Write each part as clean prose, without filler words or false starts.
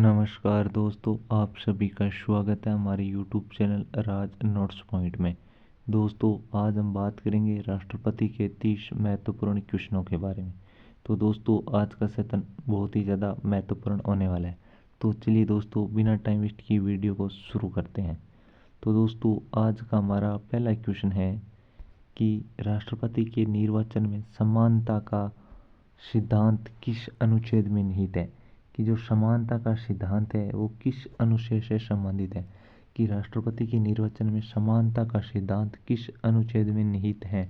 नमस्कार दोस्तों, आप सभी का स्वागत है हमारे YouTube चैनल राज नोट्स पॉइंट में। दोस्तों, आज हम बात करेंगे राष्ट्रपति के 30 महत्वपूर्ण क्वेश्चनों के बारे में। तो दोस्तों, आज का सेशन बहुत ही ज़्यादा महत्वपूर्ण होने वाला है। तो चलिए दोस्तों, बिना टाइम वेस्ट की वीडियो को शुरू करते हैं। तो दोस्तों, आज का हमारा पहला क्वेश्चन है कि राष्ट्रपति के निर्वाचन में समानता का सिद्धांत किस अनुच्छेद में निहित है। कि जो समानता का सिद्धांत है वो किस अनुच्छेद से संबंधित है। कि राष्ट्रपति के निर्वाचन में समानता का सिद्धांत किस अनुच्छेद में निहित है।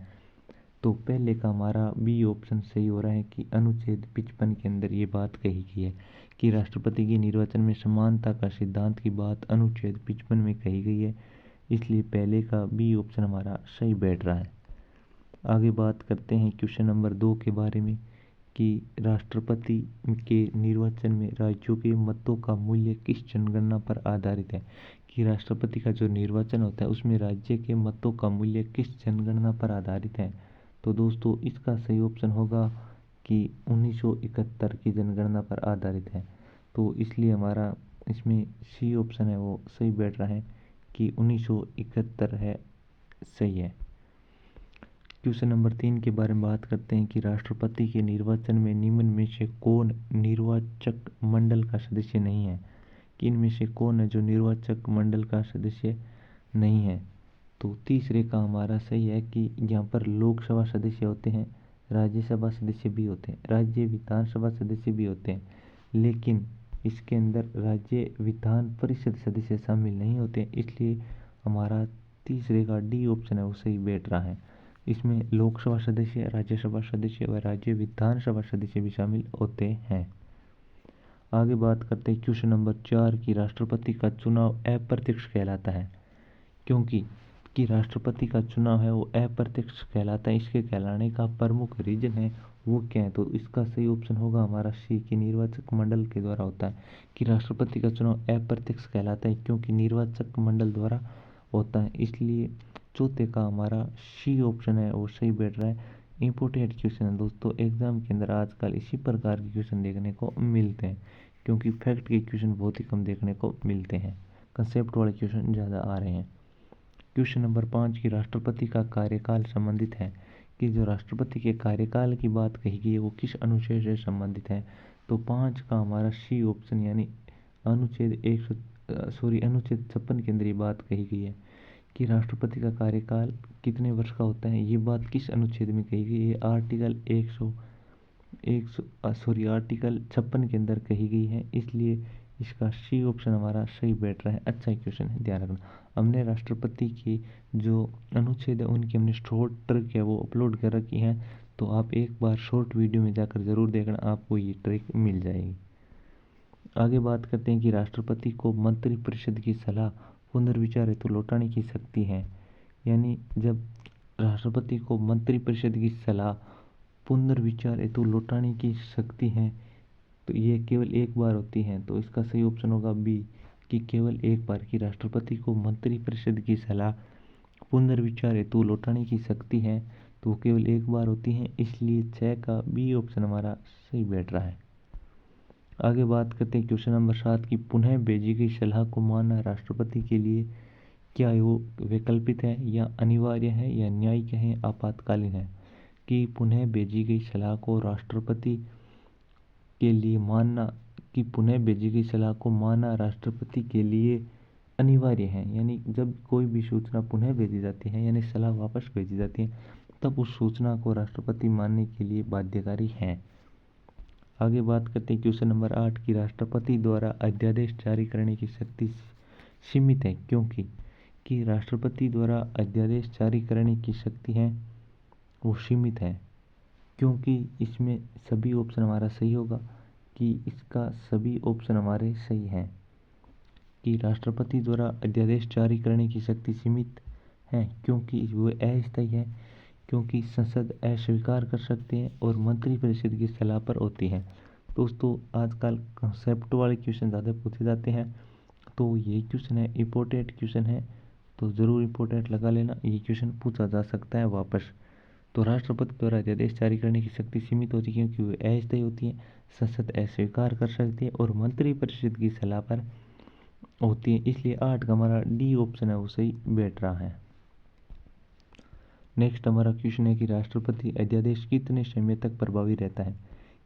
तो पहले का हमारा बी ऑप्शन सही हो रहा है कि अनुच्छेद 55 के अंदर ये बात कही गई है कि राष्ट्रपति के निर्वाचन में समानता का सिद्धांत की बात अनुच्छेद 55 में कही गई है, इसलिए पहले का बी ऑप्शन हमारा सही बैठ रहा है। आगे बात करते हैं क्वेश्चन नंबर 2 के बारे में कि राष्ट्रपति के निर्वाचन में राज्यों के मतों का मूल्य किस जनगणना पर आधारित है। कि राष्ट्रपति का जो निर्वाचन होता है उसमें राज्य के मतों का मूल्य किस जनगणना पर आधारित है। तो दोस्तों, इसका सही ऑप्शन होगा कि 1971 की जनगणना पर आधारित है। तो इसलिए हमारा इसमें सी ऑप्शन है वो सही बैठ रहा है कि 1971 है, सही है। क्वेश्चन नंबर 3 के बारे में बात करते हैं कि राष्ट्रपति के निर्वाचन में निम्न में से कौन निर्वाचक मंडल का सदस्य नहीं है। कि इनमें से कौन है जो निर्वाचक मंडल का सदस्य नहीं है। तो तीसरे का हमारा सही है कि यहाँ पर लोकसभा सदस्य होते हैं, राज्यसभा सदस्य भी होते हैं, राज्य विधानसभा सदस्य भी होते हैं, लेकिन इसके अंदर राज्य विधान परिषद सदस्य शामिल नहीं होते, इसलिए हमारा तीसरे का डी ऑप्शन है वो सही बैठ रहा है। इसमें लोकसभा सदस्य, राज्यसभा सदस्य व राज्य विधानसभा सदस्य भी शामिल होते हैं। आगे बात करते हैं क्वेश्चन नंबर 4 की राष्ट्रपति का चुनाव अप्रत्यक्ष कहलाता है। क्योंकि कि राष्ट्रपति का चुनाव है वो अप्रत्यक्ष कहलाता है। इसके कहलाने का प्रमुख रीजन है वो क्या है। तो इसका सही ऑप्शन होगा हमारा सी कि निर्वाचक मंडल के द्वारा होता है। कि राष्ट्रपति का चुनाव अप्रत्यक्ष कहलाता है क्योंकि निर्वाचक मंडल द्वारा होता है, इसलिए चौथे का हमारा सी ऑप्शन है वो सही बैठ रहा है। इंपॉर्टेंट क्वेश्चन है दोस्तों, एग्जाम के अंदर आजकल इसी प्रकार के क्वेश्चन देखने को मिलते हैं क्योंकि फैक्ट के क्वेश्चन बहुत ही कम देखने को मिलते हैं, कंसेप्ट वाले क्वेश्चन ज़्यादा आ रहे हैं। क्वेश्चन नंबर 5 की राष्ट्रपति का कार्यकाल संबंधित है। कि जो राष्ट्रपति के कार्यकाल की बात कही गई है वो किस अनुच्छेद से संबंधित है। तो 5 का हमारा सी ऑप्शन यानी अनुच्छेद 56 के अंदर ये बात कही गई है कि राष्ट्रपति का कार्यकाल कितने वर्ष का होता है। ये बात किस अनुच्छेद में कही गई है। आर्टिकल आर्टिकल 56 के अंदर कही गई है, इसलिए इसका सी ऑप्शन हमारा सही बैठ रहा है। अच्छा क्वेश्चन है, ध्यान रखना। हमने राष्ट्रपति की जो अनुच्छेद है उनकी हमने शॉर्ट ट्रिक है वो अपलोड कर रखी है, तो आप एक बार शॉर्ट वीडियो में जाकर ज़रूर देखना, आपको ये ट्रिक मिल जाएगी। आगे बात करते हैं कि राष्ट्रपति को मंत्रिपरिषद की सलाह पुनर्विचार हेतु लौटाने की शक्ति है। यानी जब राष्ट्रपति को मंत्रिपरिषद की सलाह पुनर्विचार हेतु लौटाने की शक्ति है तो ये केवल एक बार होती है। तो इसका सही ऑप्शन होगा बी कि केवल एक बार की राष्ट्रपति को मंत्रिपरिषद की सलाह पुनर्विचार हेतु लौटाने की शक्ति है, तो केवल एक बार होती है, इसलिए 6 का बी ऑप्शन हमारा सही बैठ रहा है। आगे बात करते हैं क्वेश्चन नंबर 7 की पुनः भेजी गई सलाह को मानना राष्ट्रपति के लिए क्या वो वैकल्पिक है या अनिवार्य है या न्यायिक है, आपातकालीन है। कि पुनः भेजी गई सलाह को राष्ट्रपति के लिए मानना कि पुनः भेजी गई सलाह को मानना राष्ट्रपति के लिए अनिवार्य है। यानी जब कोई भी सूचना पुनः भेजी जाती है यानी सलाह वापस भेजी जाती है तब उस सूचना को राष्ट्रपति मानने के लिए बाध्यकारी है। आगे बात करते हैं क्वेश्चन नंबर 8 की राष्ट्रपति द्वारा अध्यादेश जारी करने की शक्ति सीमित है। क्योंकि कि राष्ट्रपति द्वारा अध्यादेश जारी करने की शक्ति है वो सीमित है, क्योंकि इसमें सभी ऑप्शन हमारा सही होगा कि इसका सभी ऑप्शन हमारे सही हैं। कि राष्ट्रपति द्वारा अध्यादेश जारी करने की शक्ति सीमित है क्योंकि वो अस्थायी है, क्योंकि संसद अस्वीकार कर सकते हैं और मंत्रिपरिषद की सलाह पर होती है। दोस्तों, आजकल कंसेप्ट वाले क्वेश्चन ज़्यादा पूछे जाते हैं, तो ये क्वेश्चन है इंपॉर्टेंट क्वेश्चन है, तो ज़रूर इंपॉर्टेंट लगा लेना। ये क्वेश्चन पूछा जा सकता है वापस, तो राष्ट्रपति द्वारा अध्यादेश जारी करने की शक्ति सीमित होती है क्योंकि वे अस्थायी होती है, संसद अस्वीकार कर सकती है और मंत्रिपरिषद की सलाह पर होती है। इसलिए 8 का हमारा डी ऑप्शन है वो सही बैठ रहा है। नेक्स्ट हमारा क्वेश्चन है कि राष्ट्रपति अध्यादेश कितने समय तक प्रभावी रहता है।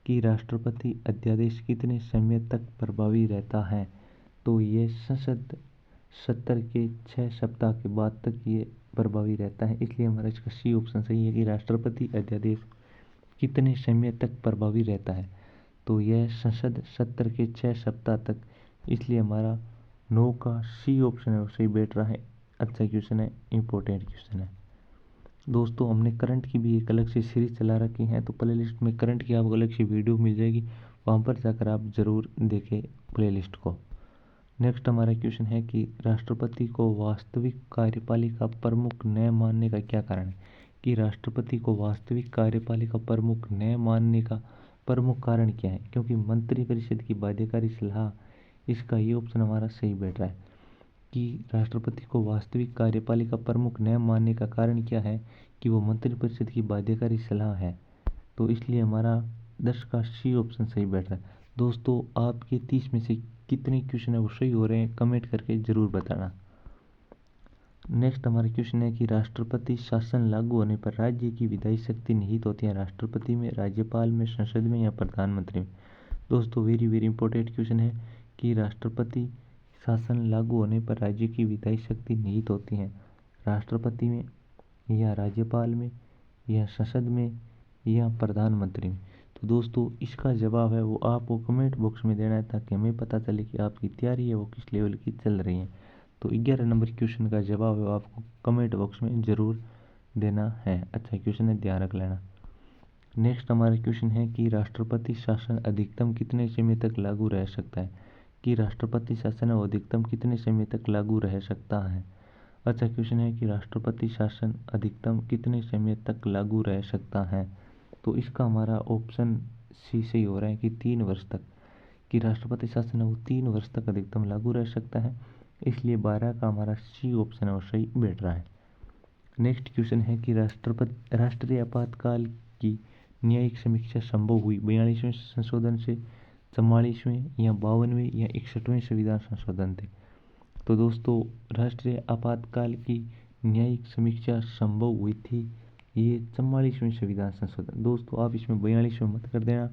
कि राष्ट्रपति अध्यादेश कितने समय तक प्रभावी रहता है, तो ये संसद सत्र के 6 सप्ताह के बाद तक ये प्रभावी रहता है। इसलिए हमारा इसका सी ऑप्शन सही है कि राष्ट्रपति अध्यादेश कितने समय तक प्रभावी रहता है, तो यह संसद सत्र के 6 सप्ताह तक। इसलिए हमारा 9 का सी ऑप्शन है वो सही बैठ रहा है। अच्छा क्वेश्चन है, इंपॉर्टेंट क्वेश्चन है। दोस्तों हमने करंट की भी एक अलग से सीरीज चला रखी है, तो प्ले लिस्ट में करंट की आपको अलग से वीडियो मिल जाएगी, वहाँ पर जाकर आप ज़रूर देखें प्ले लिस्ट को। नेक्स्ट हमारा क्वेश्चन है कि राष्ट्रपति को वास्तविक कार्यपालिका प्रमुख न मानने का क्या कारण है। कि राष्ट्रपति को वास्तविक कार्यपालिका प्रमुख न मानने का प्रमुख कारण क्या है, क्योंकि मंत्रिपरिषद की बाध्यकारी सलाह, इसका ये ऑप्शन हमारा सही बैठ रहा है। कि राष्ट्रपति को वास्तविक कार्यपालिका प्रमुख न मानने का कारण क्या है, कि वो मंत्रिपरिषद की बाध्यकारी सलाह है। तो इसलिए हमारा 10 का सी ऑप्शन सही बैठ रहा है। दोस्तों आपके 30 में से कितने क्वेश्चन है वो सही हो रहे हैं, कमेंट करके ज़रूर बताना। नेक्स्ट हमारा क्वेश्चन है कि राष्ट्रपति शासन लागू होने पर राज्य की विधायी शक्ति निहित होती है राष्ट्रपति में, राज्यपाल में, संसद में या प्रधानमंत्री में। दोस्तों वेरी वेरी इंपॉर्टेंट क्वेश्चन है कि राष्ट्रपति शासन लागू होने पर राज्य की विधायी शक्ति निहित होती है राष्ट्रपति में या राज्यपाल में या संसद में या प्रधानमंत्री में। तो दोस्तों इसका जवाब है वो आपको कमेंट बॉक्स में देना है, ताकि हमें पता चले कि आपकी तैयारी है वो किस लेवल की चल रही है। तो 11 नंबर क्वेश्चन का जवाब है वो आपको कमेंट बॉक्स में ज़रूर देना है। अच्छा क्वेश्चन है, ध्यान रख लेना। नेक्स्ट हमारा क्वेश्चन है कि राष्ट्रपति शासन अधिकतम कितने समय तक लागू रह सकता है। कि राष्ट्रपति शासन है वो अधिकतम कितने समय तक लागू रह सकता है। अच्छा क्वेश्चन है कि राष्ट्रपति शासन अधिकतम कितने समय तक लागू रह सकता है, तो इसका हमारा ऑप्शन सी सही हो रहा है कि 3 वर्ष तक। कि राष्ट्रपति शासन है वो 3 वर्ष तक अधिकतम लागू रह सकता है। इसलिए 12 का हमारा सी ऑप्शन है वो सही बैठ रहा है। नेक्स्ट क्वेश्चन है कि राष्ट्रीय आपातकाल की न्यायिक समीक्षा संभव हुई 42वें संशोधन से, 44वें या 52वें या 61वें संविधान संशोधन थे। तो दोस्तों राष्ट्रीय आपातकाल की न्यायिक समीक्षा संभव हुई थी ये 44वें संविधान संशोधन। दोस्तों आप इसमें 42वें मत कर देना,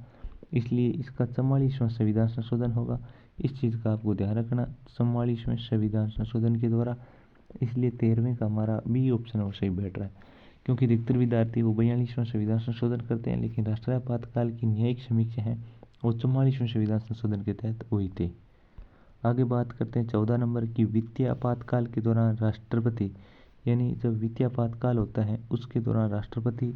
इसलिए इसका 44वां संविधान संशोधन होगा। इस चीज़ का आपको ध्यान रखना, 44वें संविधान संशोधन के द्वारा। इसलिए 13वें का हमारा बी ऑप्शन वो सही बैठ रहा है, क्योंकि अधिकतर विद्यार्थी वो 42वां संविधान संशोधन करते हैं, लेकिन राष्ट्रीय आपातकाल की न्यायिक समीक्षा है वो 44वें संविधान संशोधन के तहत हुई थी। आगे बात करते हैं 14 नंबर की, वित्तीय आपातकाल के दौरान राष्ट्रपति, यानी जब वित्तीय आपातकाल होता है उसके दौरान राष्ट्रपति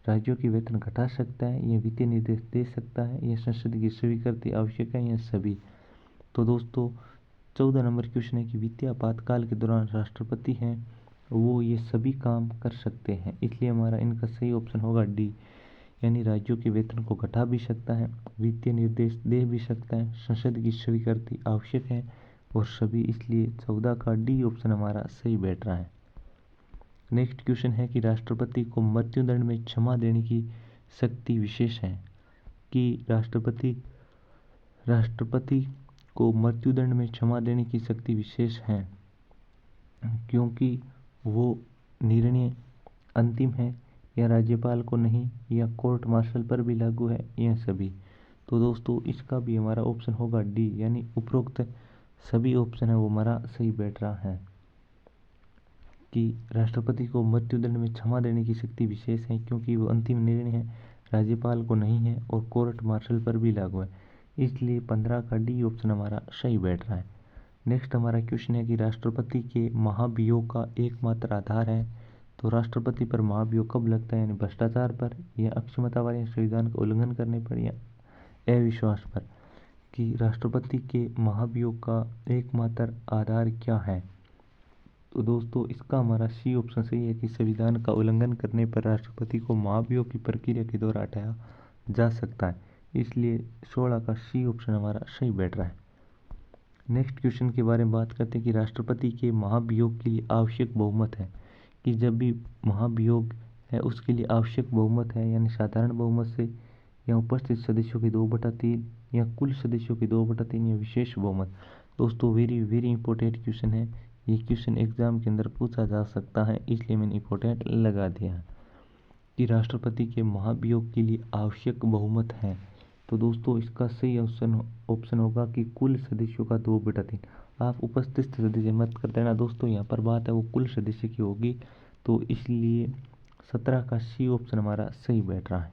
राज्यों की वेतन घटा सकता है, या वित्तीय निर्देश दे सकता है, या संसद की स्वीकृति आवश्यक है, या सभी। तो दोस्तों 14 नंबर क्वेश्चन है कि वित्तीय आपातकाल के दौरान राष्ट्रपति हैं वो ये सभी काम कर सकते हैं। इसलिए हमारा इनका सही ऑप्शन होगा डी, यानी राज्यों के वेतन को घटा भी सकता है, वित्तीय निर्देश दे भी सकता है, संसद की स्वीकृति आवश्यक है, और सभी। इसलिए 14 का डी ऑप्शन हमारा सही बैठ रहा है। नेक्स्ट क्वेश्चन है कि राष्ट्रपति को मृत्युदंड में क्षमा देने की शक्ति विशेष है। कि राष्ट्रपति को मृत्युदंड में क्षमा देने की शक्ति विशेष है क्योंकि वो निर्णय अंतिम है, या राज्यपाल को नहीं, या कोर्ट मार्शल पर भी लागू है, या सभी। तो दोस्तों इसका भी हमारा ऑप्शन होगा डी, यानी उपरोक्त सभी ऑप्शन है वो हमारा सही बैठ रहा है। कि राष्ट्रपति को मृत्युदंड में क्षमा देने की शक्ति विशेष है क्योंकि वो अंतिम निर्णय है, राज्यपाल को नहीं है, और कोर्ट मार्शल पर भी लागू है। इसलिए 15 का डी ऑप्शन हमारा सही बैठ रहा है। नेक्स्ट हमारा क्वेश्चन है कि राष्ट्रपति के महाभियोग का एकमात्र आधार है। तो राष्ट्रपति पर महाभियोग कब लगता है, यानी भ्रष्टाचार पर, या अक्षमता पर, या संविधान का उल्लंघन करने पर, या अविश्वास पर। कि राष्ट्रपति के महाभियोग का एकमात्र आधार क्या है, तो दोस्तों इसका हमारा सी ऑप्शन सही है कि संविधान का उल्लंघन करने पर राष्ट्रपति को महाभियोग की प्रक्रिया के द्वारा हटाया जा सकता है। इसलिए 16 का सी ऑप्शन हमारा सही बैठ रहा है। नेक्स्ट क्वेश्चन के बारे में बात करते हैं कि राष्ट्रपति के महाभियोग के लिए आवश्यक बहुमत है। कि जब भी महाभियोग है उसके लिए आवश्यक बहुमत है, यानी साधारण बहुमत से, या उपस्थित सदस्यों की 2/3, या कुल सदस्यों की 2/3, या विशेष बहुमत। दोस्तों वेरी वेरी इंपॉर्टेंट क्वेश्चन है, ये क्वेश्चन एग्जाम के अंदर पूछा जा सकता है, इसलिए मैंने इंपॉर्टेंट लगा दिया है कि राष्ट्रपति के महाभियोग के लिए आवश्यक बहुमत है। तो दोस्तों इसका सही ऑप्शन होगा कि कुल सदस्यों का 2/3। आप उपस्थित सदस्य मत कर देना दोस्तों, यहाँ पर बात है वो कुल सदस्य की होगी, तो इसलिए 17 का सी ऑप्शन हमारा सही बैठ रहा है।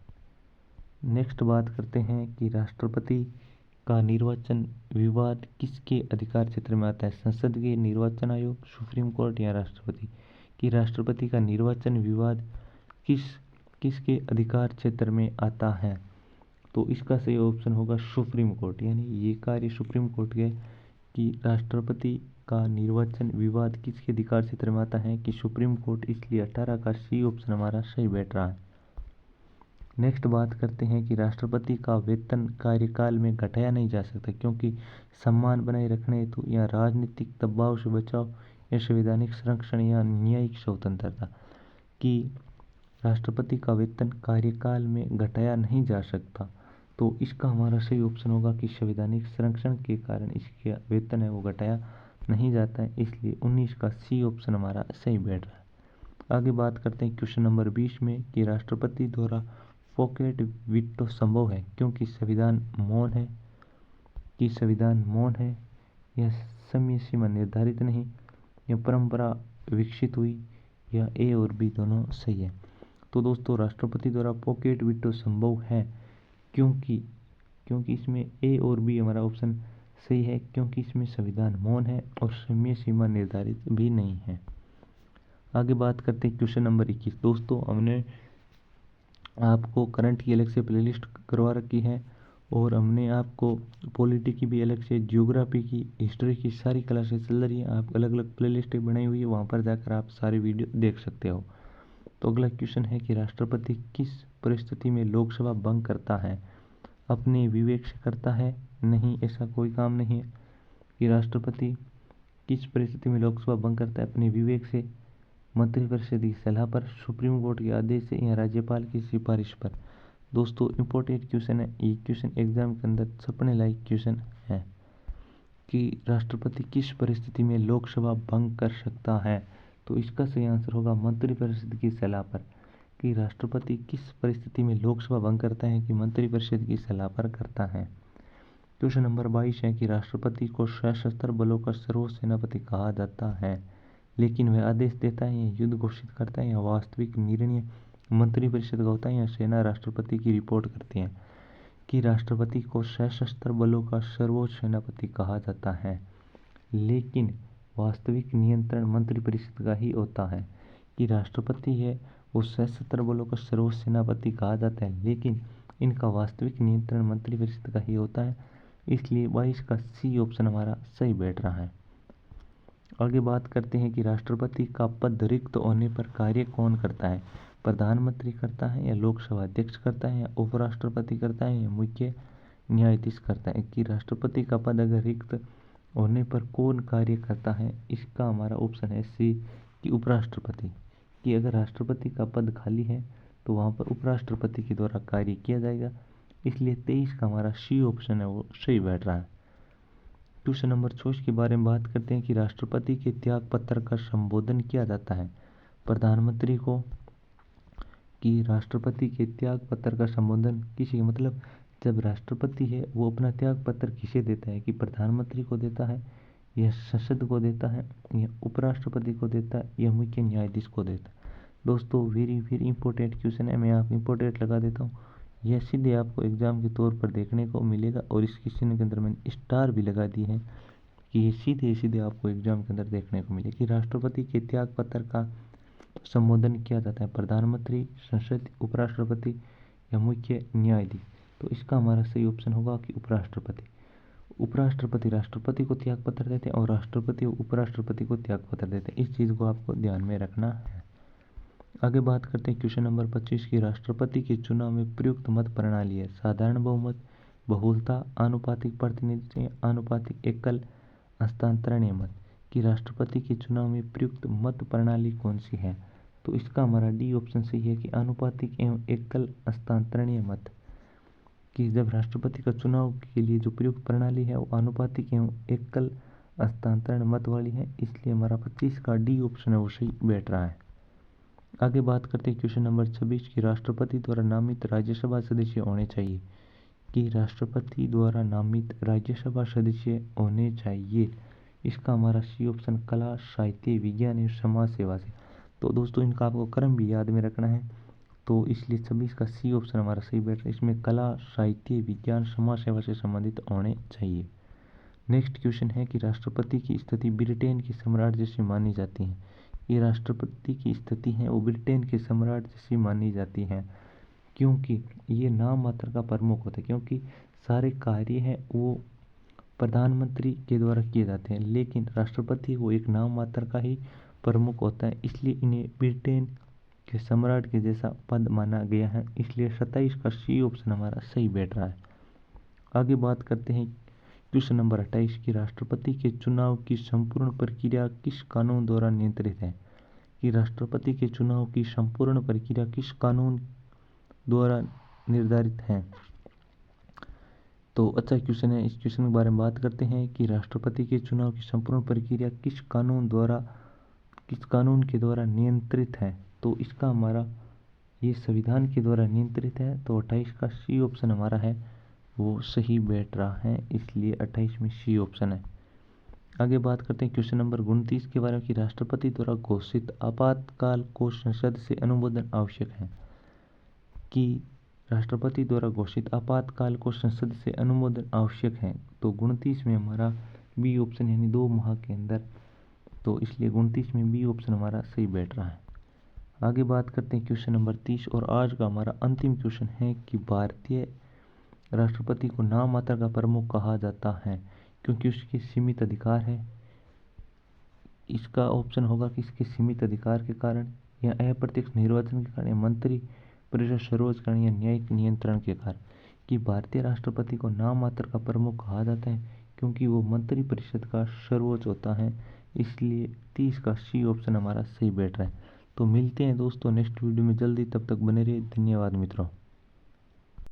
नेक्स्ट बात करते हैं कि राष्ट्रपति का निर्वाचन विवाद किसके अधिकार क्षेत्र में आता है, संसदीय निर्वाचन आयोग, सुप्रीम कोर्ट, या राष्ट्रपति। कि राष्ट्रपति का निर्वाचन विवाद किसके अधिकार क्षेत्र में आता है, तो इसका सही ऑप्शन होगा सुप्रीम कोर्ट, यानी ये कार्य सुप्रीम कोर्ट के कि राष्ट्रपति का निर्वाचन विवाद किसके अधिकार क्षेत्र में आता है, कि सुप्रीम कोर्ट, इसलिए 18 का सी ऑप्शन हमारा सही बैठ रहा है। नेक्स्ट बात करते हैं कि राष्ट्रपति का वेतन कार्यकाल में घटाया नहीं जा सकता, क्योंकि सम्मान बनाए रखने हेतु, या राजनीतिक दबाव से बचाव, या संवैधानिक संरक्षण, या न्यायिक स्वतंत्रता। कि राष्ट्रपति का वेतन कार्यकाल में घटाया नहीं जा सकता, तो इसका हमारा सही ऑप्शन होगा कि संवैधानिक संरक्षण के कारण इसके वेतन है वो घटाया नहीं जाता है, इसलिए 19 का सी ऑप्शन हमारा सही बैठ रहा है। आगे बात करते हैं क्वेश्चन नंबर 20 में कि राष्ट्रपति द्वारा पॉकेट वीटो संभव है क्योंकि संविधान मौन है, कि संविधान मौन है, या समय सीमा निर्धारित नहीं, या परंपरा विकसित हुई, या ए और बी दोनों सही है। तो दोस्तों राष्ट्रपति द्वारा पॉकेट वीटो संभव है क्योंकि इसमें ए और बी हमारा ऑप्शन सही है, क्योंकि इसमें संविधान मौन है और समय सीमा निर्धारित भी नहीं है। आगे बात करते हैं क्वेश्चन नंबर 21। दोस्तों हमने आपको करंट की अलग से प्लेलिस्ट करवा रखी है, और हमने आपको पॉलिटी की भी अलग से, ज्योग्राफी की, हिस्ट्री की सारी क्लासेस चल रही है, आप अलग अलग प्लेलिस्ट बनाई हुई है, वहाँ पर जाकर आप सारी वीडियो देख सकते हो। तो अगला क्वेश्चन है कि राष्ट्रपति किस परिस्थिति में लोकसभा भंग करता है, अपने विवेक से करता है, नहीं ऐसा कोई काम नहीं है। कि राष्ट्रपति किस परिस्थिति में लोकसभा भंग करता है, अपने विवेक से, मंत्रिपरिषद की सलाह पर, सुप्रीम कोर्ट के आदेश से, या राज्यपाल की सिफारिश पर। दोस्तों इंपॉर्टेंट क्वेश्चन है, ये क्वेश्चन एग्जाम के अंदर छपने लायक क्वेश्चन है कि राष्ट्रपति किस परिस्थिति में लोकसभा भंग कर सकता है, तो इसका सही आंसर होगा मंत्रिपरिषद की सलाह पर। कि राष्ट्रपति किस परिस्थिति में लोकसभा भंग करता है, कि मंत्रिपरिषद की सलाह पर करता है। क्वेश्चन नंबर 22 है कि राष्ट्रपति को सशस्त्र बलों का सर्वोच्च सेनापति कहा जाता है, लेकिन वह आदेश देता है या युद्ध घोषित करता है, या वास्तविक निर्णय मंत्रिपरिषद का होता है, या सेना राष्ट्रपति की रिपोर्ट करती है। कि राष्ट्रपति को सशस्त्र बलों का सर्वोच्च सेनापति कहा जाता है, लेकिन वास्तविक नियंत्रण मंत्रिपरिषद का ही होता है। कि राष्ट्रपति है वो सशस्त्र बलों का सर्वोच्च सेनापति कहा जाता है, लेकिन इनका वास्तविक नियंत्रण मंत्रिपरिषद का ही होता है, इसलिए 22 का सी ऑप्शन हमारा सही बैठ रहा है। आगे बात करते हैं कि राष्ट्रपति का पद रिक्त होने पर कार्य कौन करता है, प्रधानमंत्री करता है, या लोकसभा अध्यक्ष करता है, या उपराष्ट्रपति करता है, या मुख्य न्यायाधीश करता है। कि राष्ट्रपति का पद अगर रिक्त होने पर कौन कार्य करता है, इसका हमारा ऑप्शन है सी, कि उपराष्ट्रपति। कि अगर राष्ट्रपति का पद खाली है तो वहाँ पर उपराष्ट्रपति के द्वारा कार्य किया जाएगा, इसलिए 23 का हमारा सी ऑप्शन है वो सही बैठ रहा है। क्वेश्चन नंबर 24 के बारे में बात करते हैं कि राष्ट्रपति के त्याग पत्र का संबोधन किया जाता है प्रधानमंत्री को। कि राष्ट्रपति के त्याग पत्र का संबोधन किसी, मतलब जब राष्ट्रपति है वो अपना त्याग पत्र किसे देता है, कि प्रधानमंत्री को देता है, या संसद को देता है, या उपराष्ट्रपति को देता है, या मुख्य न्यायाधीश को देता है। दोस्तों वेरी वेरी इंपॉर्टेंट क्वेश्चन है, मैं आप इंपॉर्टेंट लगा देता हूँ, यह सीधे आपको एग्जाम के तौर पर देखने को मिलेगा, और इस क्वेश्चन के अंदर मैंने स्टार भी लगा दी है कि ये सीधे सीधे आपको एग्जाम के अंदर देखने को मिले। कि राष्ट्रपति के त्याग पत्र का संबोधन किया जाता है प्रधानमंत्री, संसद, उपराष्ट्रपति, या मुख्य न्यायाधीश। तो इसका हमारा सही ऑप्शन होगा कि उपराष्ट्रपति। उपराष्ट्रपति राष्ट्रपति को त्याग पत्र देते हैं, और राष्ट्रपति उपराष्ट्रपति को त्याग पत्र देते हैं, इस चीज़ को आपको ध्यान में रखना है। आगे बात करते हैं क्वेश्चन नंबर 25 की राष्ट्रपति के चुनाव में प्रयुक्त मत प्रणाली है साधारण बहुमत, बहुलता, आनुपातिक प्रतिनिधित्व, आनुपातिक एकल हस्तांतरणीय मत। कि राष्ट्रपति के चुनाव में प्रयुक्त मत प्रणाली कौन सी है, तो इसका हमारा डी ऑप्शन सही है कि आनुपातिक एवं एकल हस्तांतरणीय मत, कि जब राष्ट्रपति का चुनाव के लिए जो प्रयुक्त प्रणाली है वो आनुपातिक एवं एकल हस्तांतरण मत वाली है, इसलिए हमारा 25 का डी ऑप्शन है वो सही बैठ रहा है। आगे बात करते हैं क्वेश्चन नंबर 26 की राष्ट्रपति द्वारा नामित राज्यसभा सदस्य होने चाहिए, कि राष्ट्रपति द्वारा नामित राज्यसभा सदस्य होने चाहिए। इसका हमारा सी ऑप्शन कला, साहित्य, विज्ञान एवं समाज सेवा से। तो दोस्तों इनका आपको क्रम भी याद में रखना है, तो इसलिए 26 का सी ऑप्शन हमारा सही बैठ रहा है। इसमें कला, साहित्य, विज्ञान, समाज सेवा से संबंधित होने चाहिए। नेक्स्ट क्वेश्चन है कि राष्ट्रपति की स्थिति ब्रिटेन के सम्राट जैसी मानी जाती है। ये राष्ट्रपति की स्थिति है वो ब्रिटेन के सम्राट जैसी मानी जाती है, क्योंकि ये नाम मात्र का प्रमुख होता है, क्योंकि सारे कार्य हैं वो प्रधानमंत्री के द्वारा किए जाते हैं, लेकिन राष्ट्रपति वो एक नाम मात्र का ही प्रमुख होता है, इसलिए इन्हें ब्रिटेन के सम्राट के जैसा पद माना गया है, इसलिए 27 का सी ऑप्शन हमारा सही बैठ रहा है। आगे बात करते हैं क्वेश्चन नंबर 28 की राष्ट्रपति के चुनाव की संपूर्ण प्रक्रिया किस कानून द्वारा नियंत्रित है, कि राष्ट्रपति के चुनाव की संपूर्ण प्रक्रिया किस कानून द्वारा निर्धारित है। तो अच्छा क्वेश्चन है, इस क्वेश्चन के बारे में बात करते हैं कि राष्ट्रपति के चुनाव की संपूर्ण प्रक्रिया किस कानून के द्वारा नियंत्रित है। तो इसका हमारा ये संविधान के द्वारा नियंत्रित है, तो 28 का सी ऑप्शन हमारा है वो सही बैठ रहा है, इसलिए 28 में सी ऑप्शन है। आगे बात करते हैं क्वेश्चन नंबर 29 के बारे में कि राष्ट्रपति द्वारा घोषित आपातकाल को संसद से अनुमोदन आवश्यक है, कि राष्ट्रपति द्वारा घोषित आपातकाल को संसद से अनुमोदन आवश्यक है। तो 29 में हमारा बी ऑप्शन यानी 2 माह के अंदर, तो इसलिए 29 में बी ऑप्शन हमारा सही बैठ रहा है। आगे बात करते हैं क्वेश्चन नंबर 30 और आज का हमारा अंतिम क्वेश्चन है कि भारतीय राष्ट्रपति को नाम मात्र का प्रमुख कहा जाता है क्योंकि उसके सीमित अधिकार है। इसका ऑप्शन होगा कि इसके सीमित अधिकार के कारण, या अप्रत्यक्ष निर्वाचन के कारण, या मंत्री परिषद सर्वोच्च कारण, या न्यायिक नियंत्रण के कारण। कि भारतीय राष्ट्रपति को नाम मात्र का प्रमुख कहा जाता है क्योंकि वो मंत्री परिषद का सर्वोच्च होता है, इसलिए 30 का सी ऑप्शन हमारा सही बैठ रहा है। तो मिलते हैं दोस्तों नेक्स्ट वीडियो में जल्दी, तब तक बने रहिए। धन्यवाद मित्रों।